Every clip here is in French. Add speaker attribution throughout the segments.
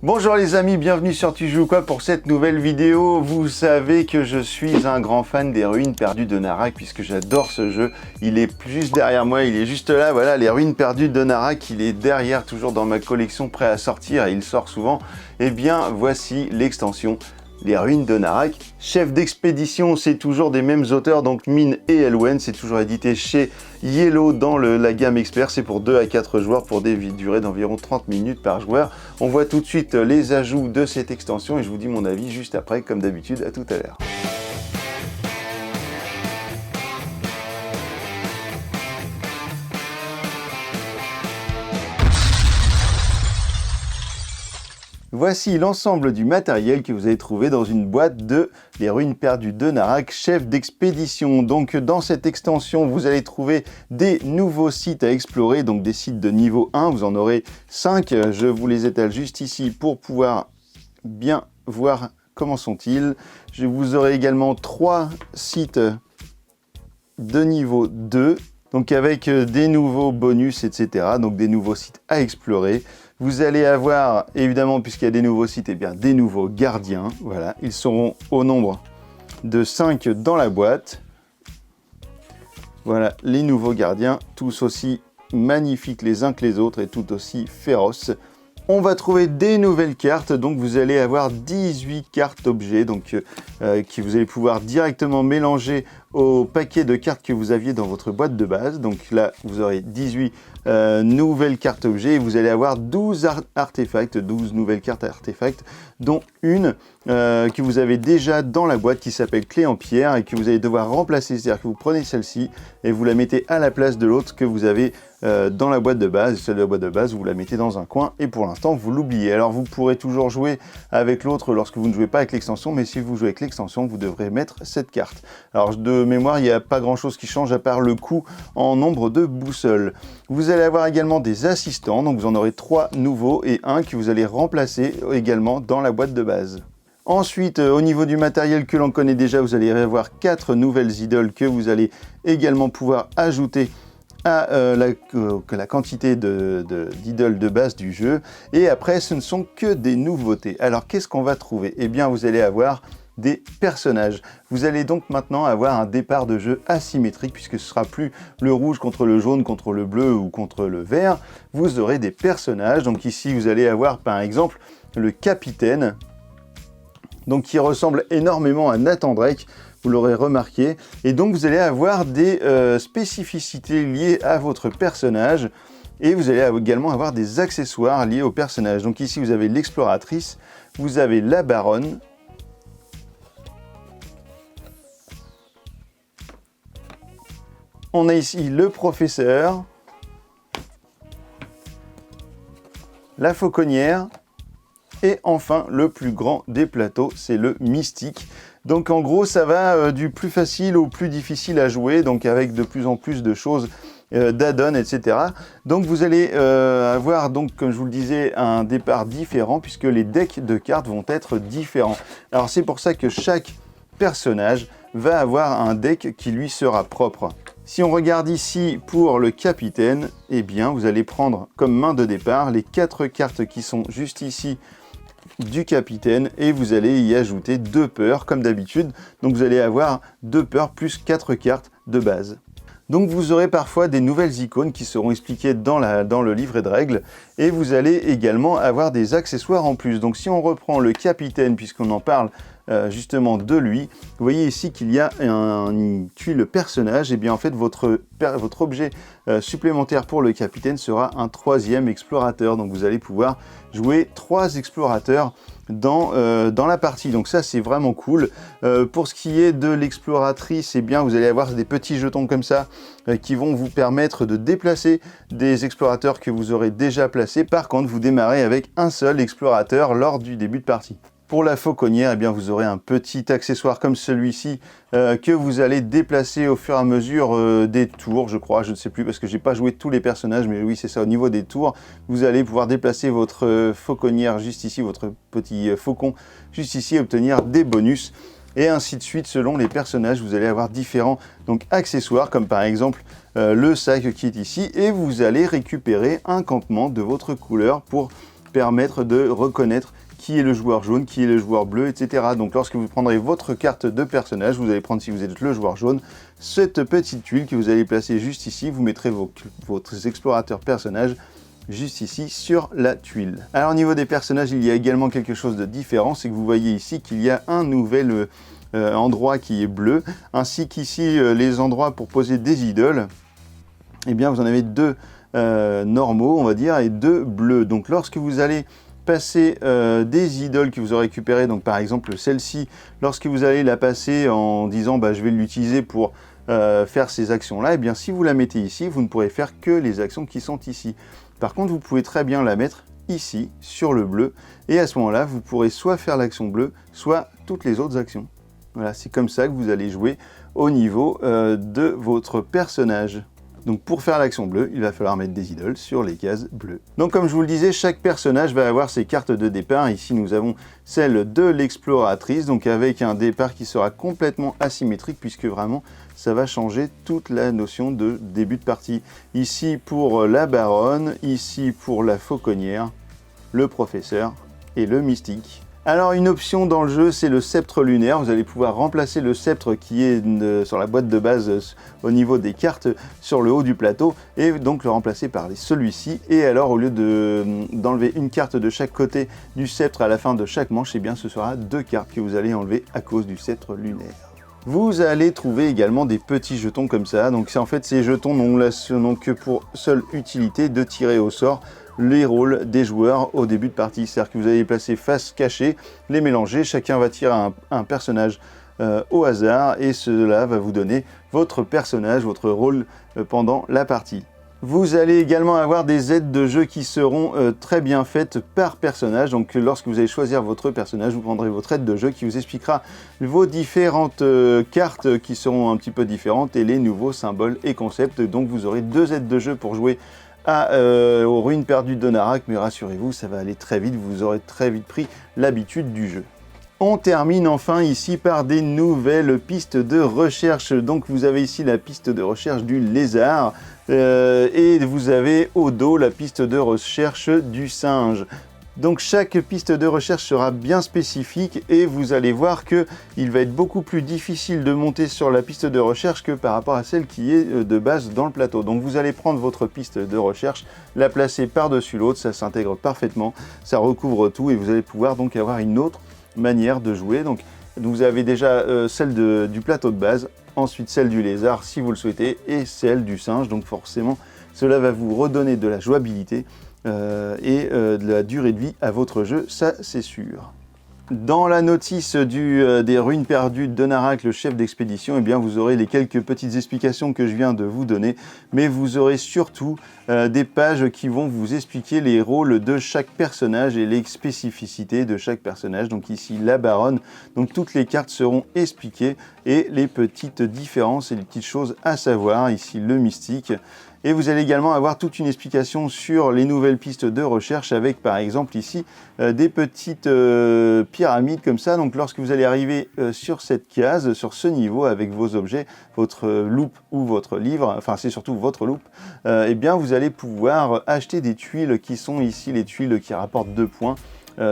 Speaker 1: Bonjour les amis, bienvenue sur Tu joues quoi pour cette nouvelle vidéo. Vous savez que je suis un grand fan des ruines perdues de Narak puisque j'adore ce jeu. Il est juste derrière moi, il est juste là, voilà, les ruines perdues de Narak, il est derrière, toujours dans ma collection, prêt à sortir et il sort souvent. Eh bien, voici l'extension. Les ruines de Narak. Chef d'expédition, c'est toujours des mêmes auteurs, donc Mine et Elwen. C'est toujours édité chez Yellow dans la gamme expert. C'est pour 2 à 4 joueurs pour des durées d'environ 30 minutes par joueur. On voit tout de suite les ajouts de cette extension et je vous dis mon avis juste après, comme d'habitude. À tout à l'heure. Voici l'ensemble du matériel que vous avez trouvé dans une boîte de Les ruines perdues de Narak, chef d'expédition. Donc dans cette extension, vous allez trouver des nouveaux sites à explorer, donc des sites de niveau 1, vous en aurez 5. Je vous les étale juste ici pour pouvoir bien voir comment sont-ils. Vous aurez également 3 sites de niveau 2, donc avec des nouveaux bonus, etc. Donc des nouveaux sites à explorer. Vous allez avoir, évidemment, puisqu'il y a des nouveaux sites, eh bien, des nouveaux gardiens. Voilà, ils seront au nombre de 5 dans la boîte. Voilà, les nouveaux gardiens, tous aussi magnifiques les uns que les autres et tout aussi féroces. On va trouver des nouvelles cartes, donc vous allez avoir 18 cartes objets, donc qui vous allez pouvoir directement mélanger au paquet de cartes que vous aviez dans votre boîte de base. Donc là, vous aurez 18 nouvelles cartes objets et vous allez avoir 12 artefacts, 12 nouvelles cartes artefacts, dont une que vous avez déjà dans la boîte qui s'appelle Clé en pierre et que vous allez devoir remplacer. C'est-à-dire que vous prenez celle-ci et vous la mettez à la place de l'autre que vous avez dans la boîte de base. Celle de la boîte de base, vous la mettez dans un coin et pour l'instant, vous l'oubliez. Alors vous pourrez toujours jouer avec l'autre lorsque vous ne jouez pas avec l'extension, mais si vous jouez avec l'extension, vous devrez mettre cette carte. Alors de mémoire, il n'y a pas grand-chose qui change à part le coût en nombre de boussoles. Vous allez avoir également des assistants, donc vous en aurez 3 nouveaux et un que vous allez remplacer également dans la boîte de base. Ensuite, au niveau du matériel que l'on connaît déjà, vous allez avoir 4 nouvelles idoles que vous allez également pouvoir ajouter à la quantité d'idoles de base du jeu. Et après, ce ne sont que des nouveautés. Alors, qu'est-ce qu'on va trouver? Eh bien, vous allez avoir des personnages. Vous allez donc maintenant avoir un départ de jeu asymétrique puisque ce sera plus le rouge contre le jaune, contre le bleu ou contre le vert. Vous aurez des personnages. Donc ici, vous allez avoir par exemple le capitaine, donc qui ressemble énormément à Nathan Drake. Vous l'aurez remarqué. Et donc, vous allez avoir des spécificités liées à votre personnage. Et vous allez également avoir des accessoires liés au personnage. Donc ici, vous avez l'exploratrice, vous avez la baronne, on a ici le professeur, la fauconnière, et enfin, le plus grand des plateaux, c'est le mystique. Donc en gros, ça va du plus facile au plus difficile à jouer, donc avec de plus en plus de choses, d'add-on, etc. Donc vous allez avoir, donc, comme je vous le disais, un départ différent, puisque les decks de cartes vont être différents. Alors c'est pour ça que chaque personnage va avoir un deck qui lui sera propre. Si on regarde ici pour le capitaine, eh bien vous allez prendre comme main de départ les 4 cartes qui sont juste ici du capitaine et vous allez y ajouter 2 peurs comme d'habitude. Donc vous allez avoir 2 peurs plus 4 cartes de base. Donc vous aurez parfois des nouvelles icônes qui seront expliquées dans le livret de règles et vous allez également avoir des accessoires en plus. Donc si on reprend le capitaine, puisqu'on en parle justement de lui, vous voyez ici qu'il y a une tuile personnage, et bien en fait votre objet supplémentaire pour le capitaine sera un 3e explorateur. Donc vous allez pouvoir jouer 3 explorateurs dans la partie, donc ça c'est vraiment cool. Pour ce qui est de l'exploratrice, eh bien vous allez avoir des petits jetons comme ça qui vont vous permettre de déplacer des explorateurs que vous aurez déjà placés. Par contre, vous démarrez avec un seul explorateur lors du début de partie. Pour la fauconnière, eh bien, vous aurez un petit accessoire comme celui-ci que vous allez déplacer au fur et à mesure des tours, je crois, je ne sais plus parce que j'ai pas joué tous les personnages, mais oui c'est ça, au niveau des tours, vous allez pouvoir déplacer votre fauconnière juste ici, votre petit faucon juste ici et obtenir des bonus. Et ainsi de suite, selon les personnages, vous allez avoir différents accessoires, comme par exemple le sac qui est ici, et vous allez récupérer un campement de votre couleur pour permettre de reconnaître qui est le joueur jaune, qui est le joueur bleu, etc. Donc lorsque vous prendrez votre carte de personnage, vous allez prendre, si vous êtes le joueur jaune, cette petite tuile que vous allez placer juste ici, vous mettrez votre explorateur personnage juste ici sur la tuile. Alors au niveau des personnages, il y a également quelque chose de différent, c'est que vous voyez ici qu'il y a un nouvel endroit qui est bleu, ainsi qu'ici les endroits pour poser des idoles, eh bien vous en avez deux normaux, on va dire, et deux bleus. Donc lorsque vous allez passer des idoles que vous aurez récupérées, donc par exemple celle-ci, lorsque vous allez la passer en disant bah, je vais l'utiliser pour faire ces actions-là, eh bien si vous la mettez ici, vous ne pourrez faire que les actions qui sont ici. Par contre, vous pouvez très bien la mettre ici, sur le bleu, et à ce moment-là, vous pourrez soit faire l'action bleue, soit toutes les autres actions. Voilà, c'est comme ça que vous allez jouer au niveau de votre personnage. Donc pour faire l'action bleue, il va falloir mettre des idoles sur les cases bleues. Donc comme je vous le disais, chaque personnage va avoir ses cartes de départ. Ici nous avons celle de l'exploratrice, donc avec un départ qui sera complètement asymétrique puisque vraiment ça va changer toute la notion de début de partie. Ici pour la baronne, ici pour la fauconnière, le professeur et le mystique. Alors une option dans le jeu, c'est le sceptre lunaire. Vous allez pouvoir remplacer le sceptre qui est sur la boîte de base au niveau des cartes sur le haut du plateau et donc le remplacer par celui-ci. Et alors au lieu d'enlever une carte de chaque côté du sceptre à la fin de chaque manche, eh bien ce sera deux cartes que vous allez enlever à cause du sceptre lunaire. Vous allez trouver également des petits jetons comme ça. Donc en fait ces jetons n'ont que pour seule utilité de tirer au sort les rôles des joueurs au début de partie. C'est-à-dire que vous allez les placer face cachée, les mélanger, chacun va tirer un personnage au hasard et cela va vous donner votre personnage, votre rôle pendant la partie. Vous allez également avoir des aides de jeu qui seront très bien faites par personnage. Donc lorsque vous allez choisir votre personnage, vous prendrez votre aide de jeu qui vous expliquera vos différentes cartes qui seront un petit peu différentes et les nouveaux symboles et concepts. Donc vous aurez deux aides de jeu pour jouer aux ruines perdues de Narak, mais rassurez-vous, ça va aller très vite, vous aurez très vite pris l'habitude du jeu. On termine enfin ici par des nouvelles pistes de recherche. Donc vous avez ici la piste de recherche du lézard et vous avez au dos la piste de recherche du singe. Donc chaque piste de recherche sera bien spécifique et vous allez voir qu'il va être beaucoup plus difficile de monter sur la piste de recherche que par rapport à celle qui est de base dans le plateau. Donc vous allez prendre votre piste de recherche, la placer par-dessus l'autre, ça s'intègre parfaitement, ça recouvre tout et vous allez pouvoir donc avoir une autre manière de jouer. Donc vous avez déjà celle du plateau de base, ensuite celle du lézard si vous le souhaitez et celle du singe. Donc forcément cela va vous redonner de la jouabilité de la durée de vie à votre jeu, ça c'est sûr. Dans la notice des ruines perdues de Narak, le chef d'expédition, eh bien vous aurez les quelques petites explications que je viens de vous donner, mais vous aurez surtout des pages qui vont vous expliquer les rôles de chaque personnage et les spécificités de chaque personnage. Donc ici la baronne, donc toutes les cartes seront expliquées et les petites différences et les petites choses à savoir. Ici le mystique. Et vous allez également avoir toute une explication sur les nouvelles pistes de recherche avec par exemple ici des petites pyramides comme ça. Donc lorsque vous allez arriver sur cette case, sur ce niveau avec vos objets, votre loupe ou votre livre, enfin c'est surtout votre loupe, eh bien vous allez pouvoir acheter des tuiles qui sont ici les tuiles qui rapportent 2 points.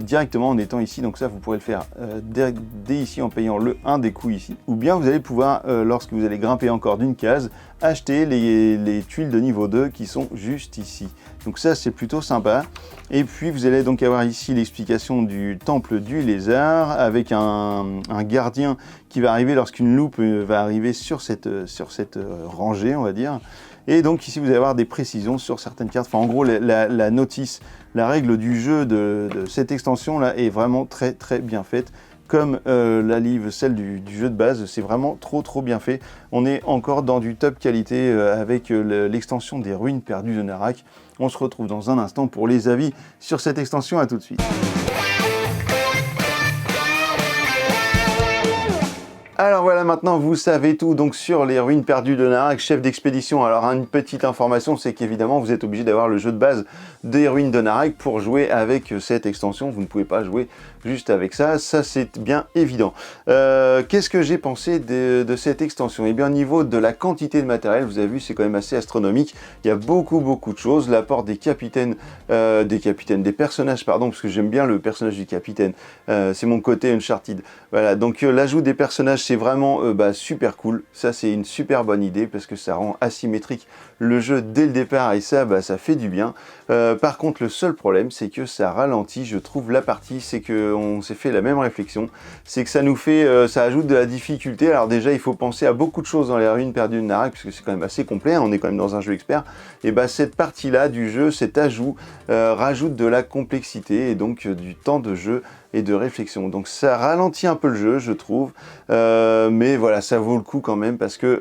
Speaker 1: Directement en étant ici, donc ça vous pourrez le faire dès ici en payant un des coups ici, ou bien vous allez pouvoir, lorsque vous allez grimper encore d'une case, acheter les tuiles de niveau 2 qui sont juste ici. Donc ça c'est plutôt sympa. Et puis vous allez donc avoir ici l'explication du temple du lézard avec un gardien qui va arriver lorsqu'une loupe va arriver sur cette rangée, on va dire. Et donc ici vous allez avoir des précisions sur certaines cartes. Enfin en gros la notice, la règle du jeu de cette extension là est vraiment très très bien faite. Comme la livre, celle du jeu de base, c'est vraiment trop bien fait. On est encore dans du top qualité avec l'extension des ruines perdues de Narak. On se retrouve dans un instant pour les avis sur cette extension, à tout de suite. Alors voilà, maintenant vous savez tout donc sur les ruines perdues de Narak, chef d'expédition. Alors une petite information, c'est qu'évidemment vous êtes obligé d'avoir le jeu de base des ruines de Narak pour jouer avec cette extension. Vous ne pouvez pas jouer juste avec ça c'est bien évident. Qu'est-ce que j'ai pensé de cette extension? Eh bien au niveau de la quantité de matériel, vous avez vu, c'est quand même assez astronomique. Il y a beaucoup de choses. L'apport des des personnages, pardon, parce que j'aime bien le personnage du capitaine. C'est mon côté Uncharted. Voilà, donc l'ajout des personnages, c'est vraiment super cool. Ça, c'est une super bonne idée parce que ça rend asymétrique le jeu dès le départ et ça, ça fait du bien. Par contre, le seul problème, c'est que ça ralentit, je trouve, la partie. C'est qu'on s'est fait la même réflexion. C'est que ça nous fait, ça ajoute de la difficulté. Alors déjà, il faut penser à beaucoup de choses dans les ruines perdues de Narak, parce que c'est quand même assez complet, hein, on est quand même dans un jeu expert. Et cette partie-là du jeu, cet ajout, rajoute de la complexité et donc du temps de jeu et de réflexion. Donc ça ralentit un peu le jeu, je trouve, mais voilà, ça vaut le coup quand même parce que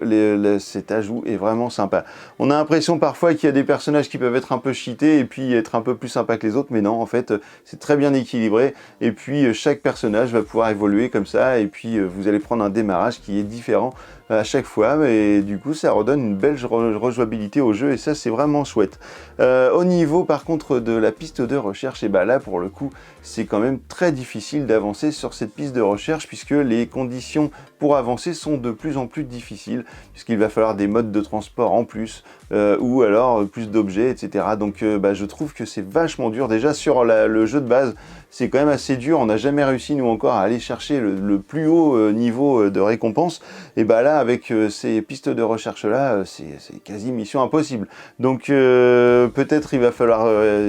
Speaker 1: cet ajout est vraiment sympa. On a l'impression parfois qu'il y a des personnages qui peuvent être un peu cheatés et puis être un peu plus sympas que les autres, mais non, en fait, c'est très bien équilibré et puis chaque personnage va pouvoir évoluer comme ça et puis vous allez prendre un démarrage qui est différent à chaque fois, et du coup ça redonne une belle rejouabilité au jeu et ça c'est vraiment chouette. Au niveau par contre de la piste de recherche, et là pour le coup c'est quand même très difficile d'avancer sur cette piste de recherche puisque les conditions pour avancer sont de plus en plus difficiles, puisqu'il va falloir des modes de transport en plus ou alors plus d'objets, etc. Donc je trouve que c'est vachement dur. Déjà sur le jeu de base, c'est quand même assez dur. On n'a jamais réussi nous encore à aller chercher le plus haut niveau de récompense. Et là avec ces pistes de recherche là, c'est quasi mission impossible. Donc peut-être il va falloir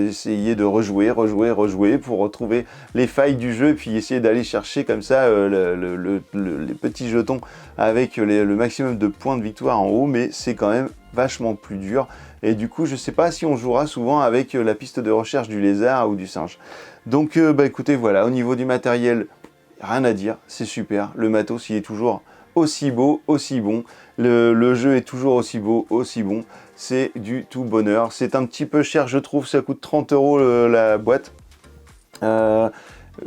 Speaker 1: essayer de rejouer pour retrouver les failles du jeu, puis essayer d'aller chercher comme ça les petits jetons avec le maximum de points de victoire en haut, mais c'est quand même vachement plus dur. Et du coup, je sais pas si on jouera souvent avec la piste de recherche du lézard ou du singe. Donc écoutez, voilà, au niveau du matériel, rien à dire, c'est super. Le matos, il est toujours aussi beau, aussi bon. Le jeu est toujours aussi beau, aussi bon. C'est du tout bonheur. C'est un petit peu cher, je trouve. Ça coûte 30 € la boîte.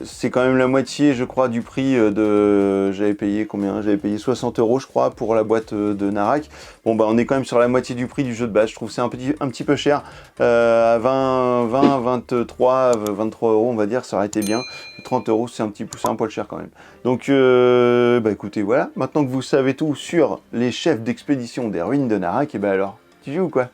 Speaker 1: C'est quand même la moitié, je crois, du prix de... J'avais payé combien? J'avais payé 60 € je crois, pour la boîte de Narak. Bon, on est quand même sur la moitié du prix du jeu de base. Je trouve que c'est un petit peu cher. À 23 €, on va dire, ça aurait été bien. 30 €, c'est un poil cher quand même. Donc, écoutez, voilà. Maintenant que vous savez tout sur les chefs d'expédition des ruines de Narak, alors, tu joues ou quoi?